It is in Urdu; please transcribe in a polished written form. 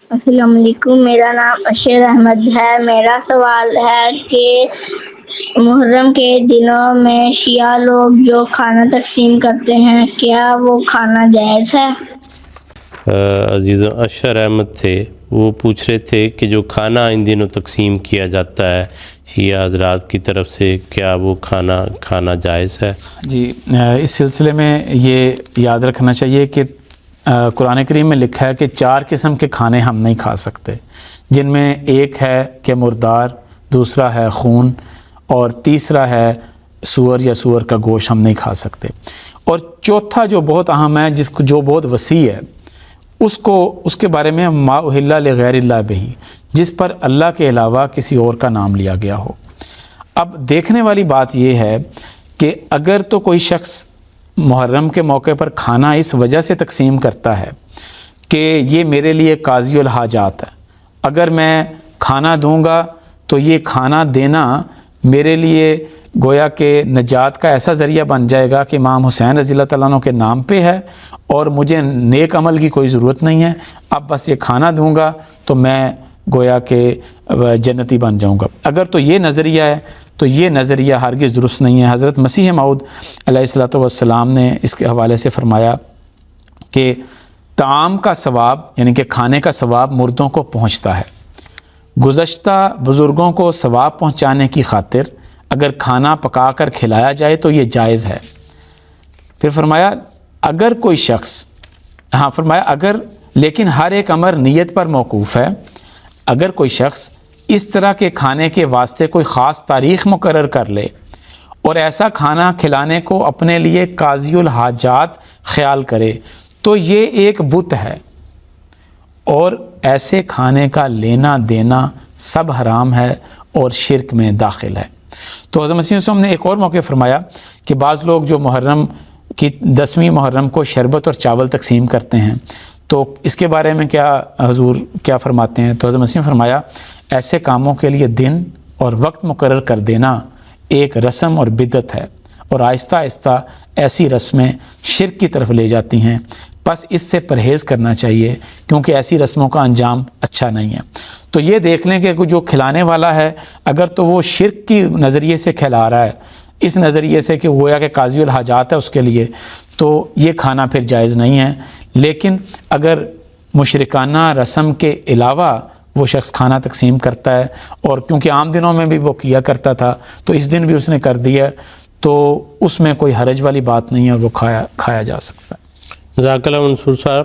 السلام علیکم، میرا نام اشیر احمد ہے۔ میرا سوال ہے کہ محرم کے دنوں میں شیعہ لوگ جو کھانا تقسیم کرتے ہیں، کیا وہ کھانا جائز ہے؟ عزیزوں، اشر احمد تھے، وہ پوچھ رہے تھے کہ جو کھانا ان دنوں تقسیم کیا جاتا ہے شیعہ حضرات کی طرف سے، کیا وہ کھانا جائز ہے؟ جی، اس سلسلے میں یہ یاد رکھنا چاہیے کہ قرآن کریم میں لکھا ہے کہ 4 قسم کے کھانے ہم نہیں کھا سکتے، جن میں ایک ہے کہ مردار، دوسرا ہے خون، اور تیسرا ہے سور یا سور کا گوشت ہم نہیں کھا سکتے، اور چوتھا جو بہت اہم ہے، جو بہت وسیع ہے، اس کے بارے میں ما اہل لغیر اللہ بہی، جس پر اللہ کے علاوہ کسی اور کا نام لیا گیا ہو۔ اب دیکھنے والی بات یہ ہے کہ اگر تو کوئی شخص محرم کے موقع پر کھانا اس وجہ سے تقسیم کرتا ہے کہ یہ میرے لیے قاضی الحاجات ہے، اگر میں کھانا دوں گا تو یہ کھانا دینا میرے لیے گویا کہ نجات کا ایسا ذریعہ بن جائے گا کہ امام حسین رضی اللہ تعالیٰ عنہ کے نام پہ ہے اور مجھے نیک عمل کی کوئی ضرورت نہیں ہے، اب بس یہ کھانا دوں گا تو میں گویا کہ جنتی بن جاؤں گا۔ اگر تو یہ نظریہ ہے تو یہ نظریہ ہرگز درست نہیں ہے۔ حضرت مسیح موعود علیہ الصلوۃ والسلام نے اس کے حوالے سے فرمایا کہ طعام کا ثواب، یعنی کہ کھانے کا ثواب مردوں کو پہنچتا ہے، گزشتہ بزرگوں کو ثواب پہنچانے کی خاطر اگر کھانا پکا کر کھلایا جائے تو یہ جائز ہے۔ پھر فرمایا اگر کوئی شخص اگر لیکن ہر ایک امر نیت پر موقوف ہے، اگر کوئی شخص اس طرح کے کھانے کے واسطے کوئی خاص تاریخ مقرر کر لے اور ایسا کھانا کھلانے کو اپنے لیے قاضی الحاجات خیال کرے تو یہ ایک بت ہے، اور ایسے کھانے کا لینا دینا سب حرام ہے اور شرک میں داخل ہے۔ تو حضرت مسیح وسلم نے ایک اور موقع فرمایا کہ بعض لوگ جو محرم کی 10ویں محرم کو شربت اور چاول تقسیم کرتے ہیں، تو اس کے بارے میں حضور کیا فرماتے ہیں؟ تو حضرت مسیح نے فرمایا ایسے کاموں کے لیے دن اور وقت مقرر کر دینا ایک رسم اور بدعت ہے، اور آہستہ آہستہ ایسی رسمیں شرک کی طرف لے جاتی ہیں، بس اس سے پرہیز کرنا چاہیے کیونکہ ایسی رسموں کا انجام اچھا نہیں ہے۔ تو یہ دیکھ لیں کہ جو کھلانے والا ہے اگر تو وہ شرک کی نظریے سے کھلا رہا ہے، اس نظریے سے کہ گویا کہ قاضی الحاجات ہے اس کے لیے، تو یہ کھانا پھر جائز نہیں ہے۔ لیکن اگر مشرکانہ رسم کے علاوہ وہ شخص کھانا تقسیم کرتا ہے، اور کیونکہ عام دنوں میں بھی وہ کیا کرتا تھا تو اس دن بھی اس نے کر دیا، تو اس میں کوئی حرج والی بات نہیں ہے، وہ کھایا جا سکتا ہے۔ جزاک اللہ منصور صاحب۔